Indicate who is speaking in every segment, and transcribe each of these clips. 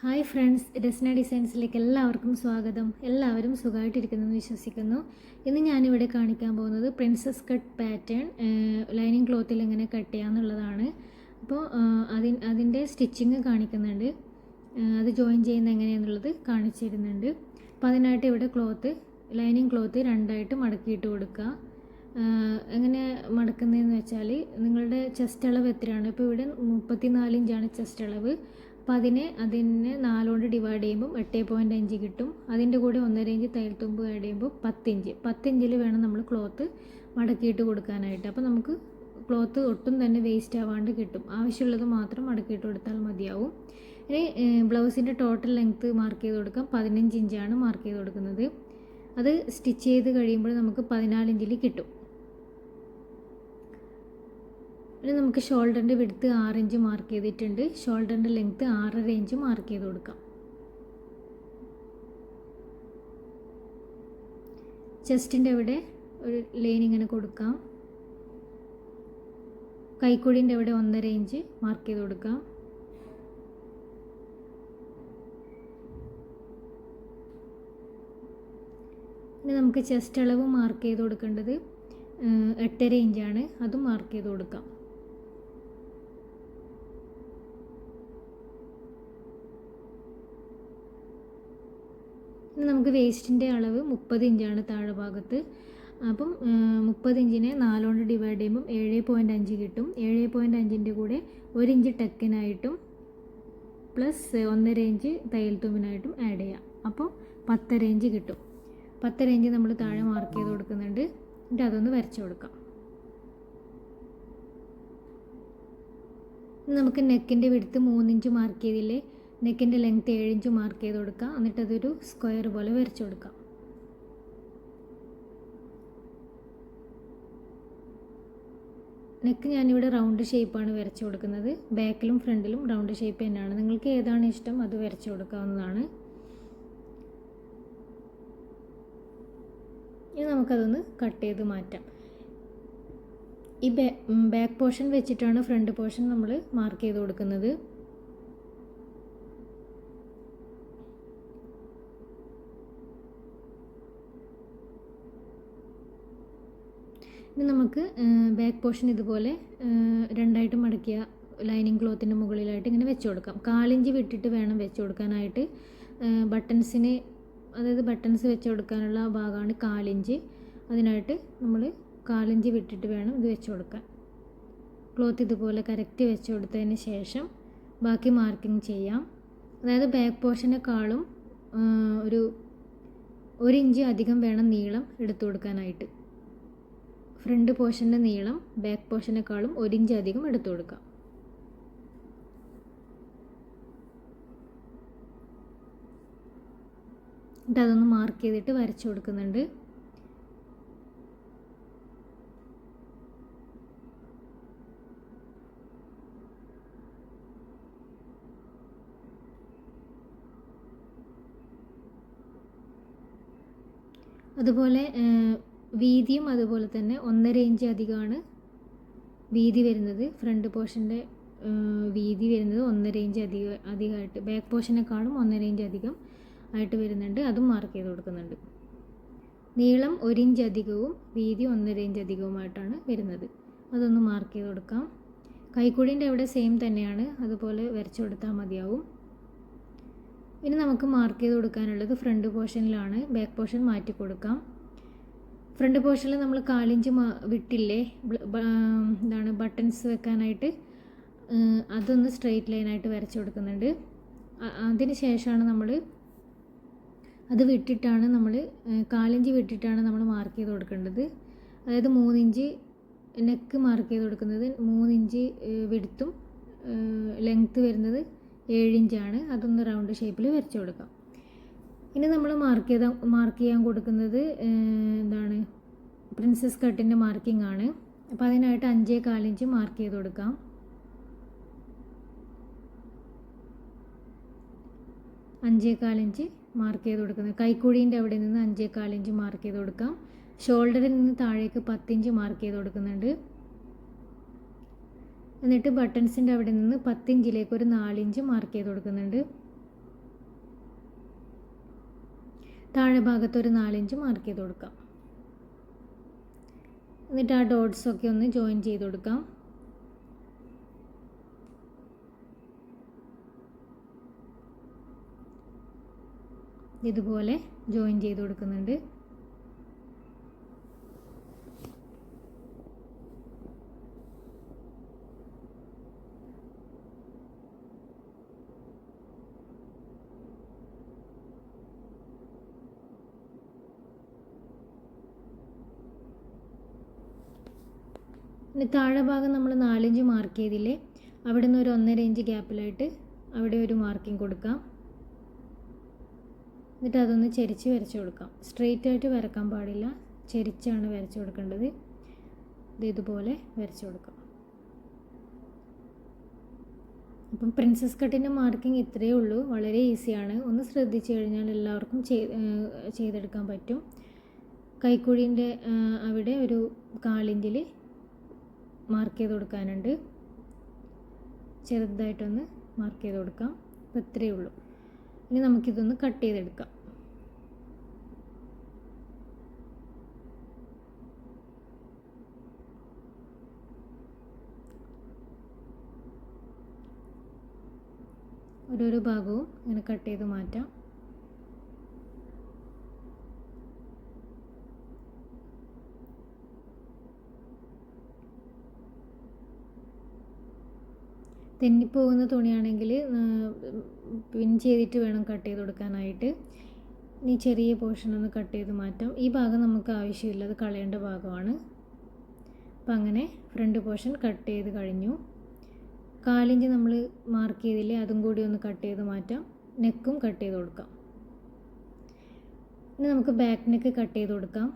Speaker 1: Hi friends, Rasna ഡിസൈൻസിലേക്ക് എല്ലാവർക്കും സ്വാഗതം. എല്ലാവരും സുഖമായിട്ടിരിക്കുന്നെന്ന് വിശ്വസിക്കുന്നു. ഇന്ന് ഞാനിവിടെ കാണിക്കാൻ പോകുന്നത് പ്രിൻസസ് കട്ട് പാറ്റേൺ ലൈനിങ് ക്ലോത്തിൽ എങ്ങനെ കട്ട് ചെയ്യാമെന്നുള്ളതാണ്. അപ്പോൾ അതിൻ്റെ സ്റ്റിച്ചിങ് കാണിക്കുന്നുണ്ട്. അത് ജോയിൻ ചെയ്യുന്നത് എങ്ങനെയാണെന്നുള്ളത് കാണിച്ചു തരുന്നുണ്ട്. അപ്പോൾ അതിനായിട്ട് ഇവിടെ ലൈനിങ് ക്ലോത്ത് രണ്ടായിട്ട് മടക്കിയിട്ട് കൊടുക്കുക. എങ്ങനെ മടക്കുന്നതെന്ന് വെച്ചാൽ നിങ്ങളുടെ ചെസ്റ്റ് അളവ് എത്രയാണ്? ഇപ്പോൾ ഇവിടെ 34 ഇഞ്ചാണ് ചെസ്റ്റ് അളവ്. അപ്പോൾ അതിനെ 4 കൊണ്ട് ഡിവൈഡ് ചെയ്യുമ്പോൾ 8.5 കിട്ടും. അതിൻ്റെ കൂടെ 1.5 ഇഞ്ച് തയ്യൽ തുമ്പ് ആഡ് ചെയ്യുമ്പോൾ 10 ഇഞ്ചിൽ വേണം നമ്മൾ ക്ലോത്ത് മടക്കിയിട്ട് കൊടുക്കാനായിട്ട്. അപ്പോൾ നമുക്ക് ക്ലോത്ത് ഒട്ടും തന്നെ വേസ്റ്റ് ആവാണ്ട് കിട്ടും. ആവശ്യമുള്ളത് മാത്രം മടക്കിയിട്ട് കൊടുത്താൽ മതിയാവും. ഇനി ബ്ലൗസിൻ്റെ ടോട്ടൽ ലെങ്ത്ത് മാർക്ക് ചെയ്ത് കൊടുക്കാം. 15 ഇഞ്ചാണ് മാർക്ക് ചെയ്ത് കൊടുക്കുന്നത്. അത് സ്റ്റിച്ച് ചെയ്ത് കഴിയുമ്പോൾ നമുക്ക് 14 ഇഞ്ചിൽ കിട്ടും. ഇനി നമുക്ക് ഷോൾഡറിൻ്റെ വിഡ്ത്ത് 6 ഇഞ്ച് മാർക്ക് ചെയ്തിട്ടുണ്ട്. ഷോൾഡറിൻ്റെ ലെങ്ത്ത് 6.5 ഇഞ്ച് മാർക്ക് ചെയ്ത് കൊടുക്കാം. ചെസ്റ്റിൻ്റെ അവിടെ ഒരു ലൈൻ ഇങ്ങനെ കൊടുക്കാം. കൈക്കുഴീൻ്റെ അവിടെ 1.5 ഇഞ്ച് മാർക്ക് ചെയ്ത് കൊടുക്കാം. ഇനി നമുക്ക് ചെസ്റ്റ് അളവ് മാർക്ക് ചെയ്ത് കൊടുക്കേണ്ടത് 8.5 ഇഞ്ചാണ്. അതും മാർക്ക് ചെയ്ത് കൊടുക്കാം. ഇനി നമുക്ക് വേസ്റ്റിൻ്റെ അളവ് 30 ഇഞ്ചാണ് താഴെ ഭാഗത്ത്. അപ്പം 30 ഇഞ്ചിനെ 4 കൊണ്ട് ഡിവൈഡ് ചെയ്യുമ്പം 7.5 കിട്ടും. 7.5ൻ്റെ കൂടെ 1 ഇഞ്ച് ടെക്കിനായിട്ടും പ്ലസ് 1.5 ഇഞ്ച് തയ്യൽ തുമ്പിനായിട്ടും ആഡ് ചെയ്യാം. അപ്പോൾ 10.5 ഇഞ്ച് കിട്ടും. 10.5 ഇഞ്ച് നമ്മൾ താഴെ മാർക്ക് ചെയ്ത് കൊടുക്കുന്നുണ്ട്. എന്നിട്ട് അതൊന്ന് വരച്ചു കൊടുക്കാം. നമുക്ക് നെക്കിൻ്റെ വിഡ്ത്ത് 3 ഇഞ്ച് മാർക്ക് ചെയ്തില്ലേ, നെക്കിൻ്റെ ലെങ്ത്ത് 7 ഇഞ്ച് മാർക്ക് ചെയ്ത് കൊടുക്കാം. എന്നിട്ട് അതൊരു സ്ക്വയർ പോലെ വരച്ചു കൊടുക്കാം. നെക്ക് ഞാനിവിടെ റൗണ്ട് ഷേപ്പാണ് വരച്ചു കൊടുക്കുന്നത്. ബാക്കിലും ഫ്രണ്ടിലും റൗണ്ട് ഷേപ്പ് തന്നെയാണ്. നിങ്ങൾക്ക് ഏതാണ് ഇഷ്ടം അത് വരച്ചു കൊടുക്കാവുന്നതാണ്. ഇനി നമുക്കതൊന്ന് കട്ട് ചെയ്ത് മാറ്റാം. ഈ ബാക്ക് പോർഷൻ വെച്ചിട്ടാണ് ഫ്രണ്ട് പോർഷൻ നമ്മൾ മാർക്ക് ചെയ്ത് കൊടുക്കുന്നത്. ഇനി നമുക്ക് ബാക്ക് പോർഷൻ ഇതുപോലെ രണ്ടായിട്ട് മടക്കിയ ലൈനിങ് ക്ലോത്തിൻ്റെ മുകളിലായിട്ട് ഇങ്ങനെ വെച്ച് കൊടുക്കാം. 1/4 ഇഞ്ച് വിട്ടിട്ട് വേണം വെച്ച് കൊടുക്കാനായിട്ട്. അതായത് ബട്ടൺസ് വെച്ച് കൊടുക്കാനുള്ള ഭാഗമാണ് 1/4 ഇഞ്ച്. അതിനായിട്ട് നമ്മൾ 1/4 ഇഞ്ച് വിട്ടിട്ട് വേണം ഇത് വെച്ച് കൊടുക്കാൻ. ക്ലോത്ത് ഇതുപോലെ കറക്റ്റ് വെച്ച് കൊടുത്തതിന് ശേഷം ബാക്കി മാർക്കിംഗ് ചെയ്യാം. അതായത് ബാക്ക് പോർഷനേക്കാളും ഒരു 1 ഇഞ്ച് അധികം വേണം നീളം എടുത്തു കൊടുക്കാനായിട്ട്. ഫ്രണ്ട് പോർഷൻ്റെ നീളം ബാക്ക് പോർഷനേക്കാളും 1 ഇഞ്ച് അധികം എടുത്തു കൊടുക്കാം. എന്നിട്ട് അതൊന്ന് മാർക്ക് ചെയ്തിട്ട് വരച്ചു കൊടുക്കുന്നുണ്ട്. അതുപോലെ വീതിയും അതുപോലെ തന്നെ 1.5 ഇഞ്ച് അധികമാണ് വീതി വരുന്നത്. ഫ്രണ്ട് പോർഷൻ്റെ വീതി വരുന്നത് 1.5 ഇഞ്ച് അധികമായിട്ട്, ബാക്ക് പോർഷനേക്കാളും 1.5 ഇഞ്ച് അധികം ആയിട്ട് വരുന്നുണ്ട്. അതും മാർക്ക് ചെയ്ത് കൊടുക്കുന്നുണ്ട്. നീളം 1 ഇഞ്ച് അധികവും വീതി 1.5 ഇഞ്ച് അധികവുമായിട്ടാണ് വരുന്നത്. അതൊന്ന് മാർക്ക് ചെയ്ത് കൊടുക്കാം. കൈക്കുഴീൻ്റെ അവിടെ സെയിം തന്നെയാണ്, അതുപോലെ വരച്ചു കൊടുത്താൽ മതിയാവും. ഇനി നമുക്ക് മാർക്ക് ചെയ്ത് കൊടുക്കാനുള്ളത് ഫ്രണ്ട് പോർഷനിലാണ്. ബാക്ക് പോർഷൻ മാറ്റി കൊടുക്കാം. ഫ്രണ്ട് പോർഷനിൽ നമ്മൾ 1/4 ഇഞ്ച് വിട്ടില്ലേ ബട്ടൺസ് വെക്കാനായിട്ട്, അതൊന്ന് സ്ട്രെയിറ്റ് ലൈനായിട്ട് വരച്ചു കൊടുക്കുന്നുണ്ട്. അതിന് ശേഷമാണ് നമ്മൾ അത് വിട്ടിട്ടാണ് നമ്മൾ 1/4 ഇഞ്ച് വിട്ടിട്ടാണ് നമ്മൾ മാർക്ക് ചെയ്ത് കൊടുക്കേണ്ടത്. അതായത് 3 ഇഞ്ച് നെക്ക് മാർക്ക് ചെയ്ത് കൊടുക്കുന്നത്. 3 ഇഞ്ച് വിഡ്ത്തും ലെങ്ത്ത് വരുന്നത് 7 ഇഞ്ചാണ്. അതൊന്ന് റൗണ്ട് ഷേപ്പിൽ വരച്ചു കൊടുക്കാം. ഇനി നമ്മൾ മാർക്ക് ചെയ്യാൻ കൊടുക്കുന്നത് പ്രിൻസസ് കട്ടിൻ്റെ മാർക്കിംഗ് ആണ്. അപ്പോൾ അതിനായിട്ട് 5.25 ഇഞ്ച് മാർക്ക് ചെയ്ത് കൊടുക്കാം. 5.25 ഇഞ്ച് മാർക്ക് ചെയ്ത് കൊടുക്കുന്നത്. കൈക്കുഴീൻ്റെ അവിടെ നിന്ന് 5.25 ഇഞ്ച് മാർക്ക് ചെയ്ത് കൊടുക്കാം. ഷോൾഡറിൽ നിന്ന് താഴേക്ക് 10 ഇഞ്ച് മാർക്ക് ചെയ്ത് കൊടുക്കുന്നുണ്ട്. എന്നിട്ട് ബട്ടൺസിൻ്റെ അവിടെ നിന്ന് 10 ഇഞ്ചിലേക്ക് ഒരു 4 ഇഞ്ച് മാർക്ക് ചെയ്ത് കൊടുക്കുന്നുണ്ട്. താഴെ ഭാഗത്ത് ഒരു 4 ഇഞ്ച് മാർക്ക് ചെയ്ത് കൊടുക്കാം. എന്നിട്ട് ആ ഡോട്ട്സൊക്കെ ഒന്ന് ജോയിൻ ചെയ്ത് കൊടുക്കാം. ഇതുപോലെ ജോയിൻ ചെയ്ത് കൊടുക്കുന്നുണ്ട്. ഇനി താഴെ ഭാഗം നമ്മൾ 4 ഇഞ്ച് മാർക്ക് ചെയ്തില്ലേ, അവിടെ നിന്ന് ഒരു 1.5 ഇഞ്ച് ഗ്യാപ്പിലായിട്ട് അവിടെ ഒരു മാർക്കിംഗ് കൊടുക്കാം. എന്നിട്ട് അതൊന്ന് ചെരിച്ച് വരച്ച് കൊടുക്കാം. സ്ട്രെയിറ്റ് ആയിട്ട് വരക്കാൻ പാടില്ല, ചെരിച്ചാണ് വരച്ച് കൊടുക്കേണ്ടത്. ഇതുപോലെ വരച്ച് കൊടുക്കാം. അപ്പം പ്രിൻസസ് കട്ടിൻ്റെ മാർക്കിംഗ് ഇത്രയേ ഉള്ളൂ. വളരെ ഈസിയാണ്. ഒന്ന് ശ്രദ്ധിച്ചു കഴിഞ്ഞാൽ എല്ലാവർക്കും ചെയ്തെടുക്കാൻ പറ്റും. കൈക്കുഴീൻ്റെ അവിടെ ഒരു 1/4 ഇഞ്ചിൽ മാർക്ക് ചെയ്ത് കൊടുക്കാനുണ്ട്. ചെറുതായിട്ടൊന്ന് മാർക്ക് ചെയ്ത് കൊടുക്കാം. അപ്പോൾ ഇത്രയേ ഉള്ളൂ. ഇനി നമുക്കിതൊന്ന് കട്ട് ചെയ്തെടുക്കാം. ഓരോരോ ഭാഗവും ഇങ്ങനെ കട്ട് ചെയ്ത് മാറ്റാം. തെന്നിപ്പോകുന്ന തുണിയാണെങ്കിൽ പിൻ ചെയ്തിട്ട് വേണം കട്ട് ചെയ്ത് കൊടുക്കാനായിട്ട്. ഇനി ചെറിയ പോർഷൻ ഒന്ന് കട്ട് ചെയ്ത് മാറ്റാം. ഈ ഭാഗം നമുക്ക് ആവശ്യമില്ല, അത് കളയേണ്ട ഭാഗമാണ്. അപ്പം അങ്ങനെ ഫ്രണ്ട് പോർഷൻ കട്ട് ചെയ്ത് കഴിഞ്ഞു. 1/4 ഇഞ്ച് നമ്മൾ മാർക്ക് ചെയ്തില്ലേ, അതും കൂടി ഒന്ന് കട്ട് ചെയ്ത് മാറ്റാം. നെക്കും കട്ട് ചെയ്ത് കൊടുക്കാം. ഇനി നമുക്ക് ബാക്ക് നെക്ക് കട്ട് ചെയ്ത് കൊടുക്കാം.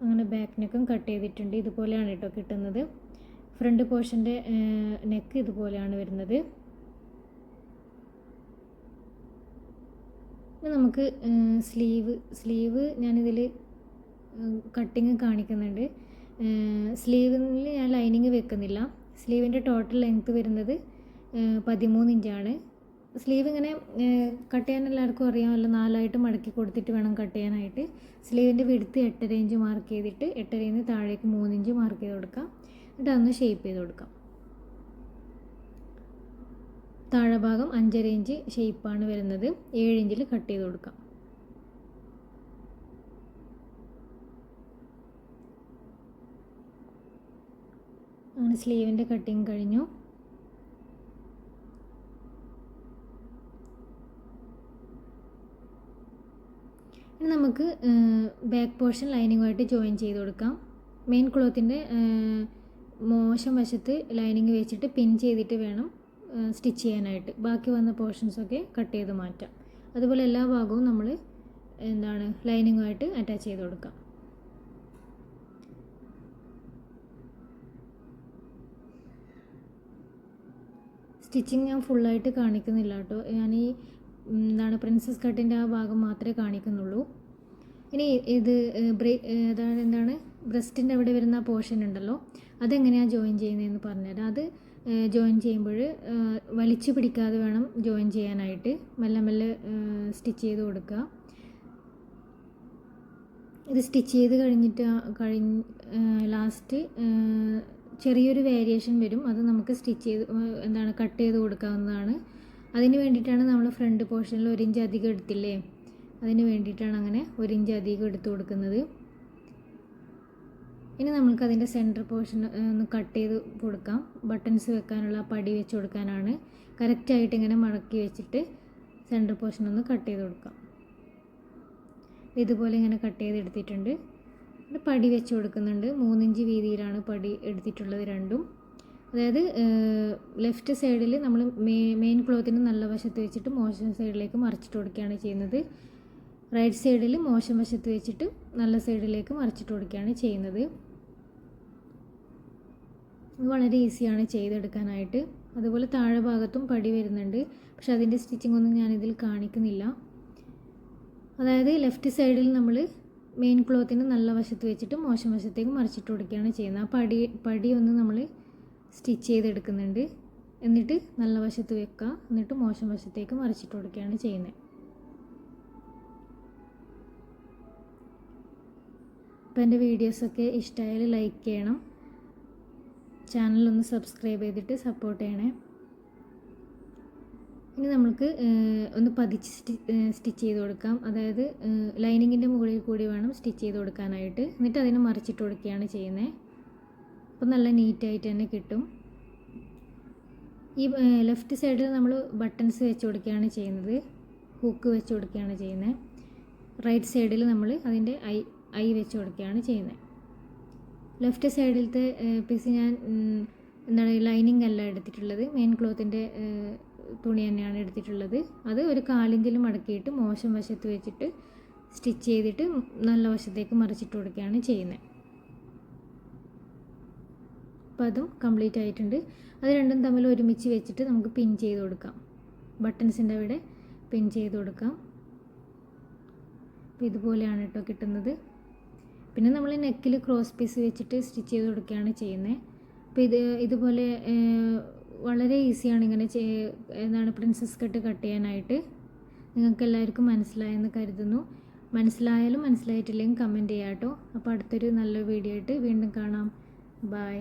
Speaker 1: അങ്ങനെ ബാക്ക് നെക്കും കട്ട് ചെയ്തിട്ടുണ്ട്. ഇതുപോലെയാണ് കേട്ടോ കിട്ടുന്നത്. ഫ്രണ്ട് പോർഷൻ്റെ നെക്ക് ഇതുപോലെയാണ് വരുന്നത്. ഇനി നമുക്ക് സ്ലീവ് ഞാനിതിൽ കട്ടിങ് കാണിക്കുന്നുണ്ട്. സ്ലീവിൽ ഞാൻ ലൈനിങ് വെക്കുന്നില്ല. സ്ലീവിൻ്റെ ടോട്ടൽ ലെങ്ത്ത് വരുന്നത് 13 ഇഞ്ചാണ്. സ്ലീവ് ഇങ്ങനെ കട്ട് ചെയ്യാൻ എല്ലാവർക്കും അറിയാമല്ലോ, 4ആയിട്ട് മടക്കി കൊടുത്തിട്ട് വേണം കട്ട് ചെയ്യാനായിട്ട്. സ്ലീവിൻ്റെ വിഡ്ത്ത് 8.5 ഇഞ്ച് മാർക്ക് ചെയ്തിട്ട് 8.5 ഇഞ്ച് താഴേക്ക് 3 ഇഞ്ച് മാർക്ക് ചെയ്ത് കൊടുക്കാം. എന്നിട്ട് അതൊന്ന് ഷേപ്പ് ചെയ്ത് കൊടുക്കാം. താഴെ ഭാഗം 5.5 ഇഞ്ച് ഷേപ്പാണ് വരുന്നത്. 7 ഇഞ്ചിൽ കട്ട് ചെയ്ത് കൊടുക്കാം. അങ്ങനെ സ്ലീവിൻ്റെ കട്ടിങ് കഴിഞ്ഞു. ഇനി നമുക്ക് ബാക്ക് പോർഷൻ ലൈനിങ്ങുമായിട്ട് ജോയിൻ ചെയ്ത് കൊടുക്കാം. മെയിൻ ക്ലോത്തിൻ്റെ മോശം വശത്ത് ലൈനിങ് വെച്ചിട്ട് പിൻ ചെയ്തിട്ട് വേണം സ്റ്റിച്ച് ചെയ്യാനായിട്ട്. ബാക്കി വന്ന പോർഷൻസൊക്കെ കട്ട് ചെയ്ത് മാറ്റാം. അതുപോലെ എല്ലാ ഭാഗവും നമ്മൾ ലൈനിങ്ങുമായിട്ട് അറ്റാച്ച് ചെയ്ത് കൊടുക്കാം. സ്റ്റിച്ചിങ് ഞാൻ ഫുള്ളായിട്ട് കാണിക്കുന്നില്ല കേട്ടോ. ഞാൻ ഈ പ്രിൻസസ് കട്ടിൻ്റെ ആ ഭാഗം മാത്രമേ കാണിക്കുന്നുള്ളൂ. ഇനി ഇത് ബ്രസ്റ്റിൻ്റെ അവിടെ വരുന്ന ആ പോർഷൻ ഉണ്ടല്ലോ, അതെങ്ങനെയാണ് ജോയിൻ ചെയ്യുന്നതെന്ന് പറഞ്ഞുതരാം. അത് ജോയിൻ ചെയ്യുമ്പോൾ വലിച്ചു പിടിക്കാതെ വേണം ജോയിൻ ചെയ്യാനായിട്ട്. മെല്ലെ മെല്ലെ സ്റ്റിച്ച് ചെയ്ത് കൊടുക്കുക. ഇത് സ്റ്റിച്ച് ചെയ്ത് ലാസ്റ്റ് ചെറിയൊരു വേരിയേഷൻ വരും. അത് നമുക്ക് കട്ട് ചെയ്ത് കൊടുക്കാവുന്നതാണ്. അതിന് വേണ്ടിയിട്ടാണ് നമ്മൾ ഫ്രണ്ട് പോർഷനിൽ 1 ഇഞ്ച് അധികം എടുത്തില്ലേ, അതിന് വേണ്ടിയിട്ടാണ് അങ്ങനെ 1 ഇഞ്ച് അധികം എടുത്ത് കൊടുക്കുന്നത്. ഇനി നമുക്കതിൻ്റെ സെൻറ്റർ പോർഷൻ ഒന്ന് കട്ട് ചെയ്ത് കൊടുക്കാം. ബട്ടൺസ് വെക്കാനുള്ള പടി വെച്ച് കൊടുക്കാനാണ്. കറക്റ്റായിട്ട് ഇങ്ങനെ മടക്കി വെച്ചിട്ട് സെൻറ്റർ പോർഷൻ ഒന്ന് കട്ട് ചെയ്ത് കൊടുക്കാം. ഇതുപോലെ ഇങ്ങനെ കട്ട് ചെയ്ത് എടുത്തിട്ടുണ്ട്. പടി വെച്ച് കൊടുക്കുന്നുണ്ട്. 3 ഇഞ്ച് വീതിയിലാണ് പടി എടുത്തിട്ടുള്ളത് രണ്ടും. അതായത് ലെഫ്റ്റ് സൈഡിൽ നമ്മൾ മെയിൻ ക്ലോത്തിന് നല്ല വശത്ത് വെച്ചിട്ട് മോശം സൈഡിലേക്ക് മറിച്ചിട്ട് കൊടുക്കുകയാണ് ചെയ്യുന്നത്. റൈറ്റ് സൈഡിൽ മോശം വശത്ത് വെച്ചിട്ട് നല്ല സൈഡിലേക്ക് മറിച്ചിട്ട് കൊടുക്കുകയാണ് ചെയ്യുന്നത്. ഇത് വളരെ ഈസിയാണ് ചെയ്തെടുക്കാനായിട്ട്. അതുപോലെ താഴെ ഭാഗത്തും പടി വരുന്നുണ്ട്, പക്ഷെ അതിൻ്റെ സ്റ്റിച്ചിങ് ഒന്നും ഞാനിതിൽ കാണിക്കുന്നില്ല. അതായത് ലെഫ്റ്റ് സൈഡിൽ നമ്മൾ മെയിൻ ക്ലോത്തിന് നല്ല വശത്ത് വെച്ചിട്ട് മോശം വശത്തേക്ക് മറിച്ചിട്ട് കൊടുക്കുകയാണ് ചെയ്യുന്നത്. ആ പടി ഒന്ന് നമ്മൾ സ്റ്റിച്ച് ചെയ്തെടുക്കുന്നുണ്ട്. എന്നിട്ട് നല്ല വശത്ത് വെക്കുക, എന്നിട്ട് മോശം വശത്തേക്ക് മറിച്ചിട്ട് കൊടുക്കുകയാണ് ചെയ്യുന്നത്. അപ്പോൾ എൻ്റെ വീഡിയോസൊക്കെ ഇഷ്ടമായാൽ ലൈക്ക് ചെയ്യണം, ചാനലൊന്ന് സബ്സ്ക്രൈബ് ചെയ്തിട്ട് സപ്പോർട്ട് ചെയ്യണേ. ഇനി നമുക്ക് ഒന്ന് പതിച്ച് സ്റ്റിച്ച് ചെയ്ത് കൊടുക്കാം. അതായത് ലൈനിങ്ങിൻ്റെ മുകളിൽ കൂടി വേണം സ്റ്റിച്ച് ചെയ്ത് കൊടുക്കാനായിട്ട്. എന്നിട്ട് അതിനെ മറിച്ചിട്ട് കൊടുക്കുകയാണ് ചെയ്യുന്നത്. അപ്പോൾ നല്ല നീറ്റായിട്ട് തന്നെ കിട്ടും. ഈ ലെഫ്റ്റ് സൈഡിൽ നമ്മൾ ബട്ടൺസ് വെച്ച് കൊടുക്കുകയാണ് ചെയ്യുന്നത്, ഹൂക്ക് വെച്ച് കൊടുക്കുകയാണ് ചെയ്യുന്നത്. റൈറ്റ് സൈഡിൽ നമ്മൾ അതിൻ്റെ ഐ വെച്ച് കൊടുക്കുകയാണ് ചെയ്യുന്നത്. ലെഫ്റ്റ് സൈഡിലത്തെ പീസ് ഞാൻ എന്താണ് ലൈനിങ് അല്ല എടുത്തിട്ടുള്ളത്, മെയിൻ ക്ലോത്തിൻ്റെ തുണി തന്നെയാണ് എടുത്തിട്ടുള്ളത്. അത് ഒരു 1/4 ഇഞ്ചിൽ മടക്കിയിട്ട് മോശം വശത്ത് വെച്ചിട്ട് സ്റ്റിച്ച് ചെയ്തിട്ട് നല്ല വശത്തേക്ക് മറിച്ചിട്ട് കൊടുക്കുകയാണ് ചെയ്യുന്നത്. അപ്പോൾ അതും കംപ്ലീറ്റ് ആയിട്ടുണ്ട്. അത് രണ്ടും തമ്മിൽ ഒരുമിച്ച് വെച്ചിട്ട് നമുക്ക് പിൻ ചെയ്ത് കൊടുക്കാം. ബട്ടൺസിൻ്റെ അവിടെ പിൻ ചെയ്ത് കൊടുക്കാം. അപ്പോൾ ഇതുപോലെയാണ് കേട്ടോ കിട്ടുന്നത്. പിന്നെ നമ്മൾ നെക്കിൽ ക്രോസ് പീസ് വെച്ചിട്ട് സ്റ്റിച്ച് ചെയ്ത് കൊടുക്കുകയാണ് ചെയ്യുന്നത്. അപ്പോൾ ഇതുപോലെ വളരെ ഈസിയാണ് ഇങ്ങനെ എന്താണ് പ്രിൻസസ് കട്ട് ചെയ്യാനായിട്ട്. നിങ്ങൾക്ക് എല്ലാവർക്കും മനസ്സിലായെന്ന് കരുതുന്നു. മനസ്സിലായാലും മനസ്സിലായിട്ടില്ലെങ്കിൽ കമൻറ്റ് ചെയ്യാം കേട്ടോ. അപ്പോൾ അടുത്തൊരു നല്ലൊരു വീഡിയോ ആയിട്ട് വീണ്ടും കാണാം. ബൈ.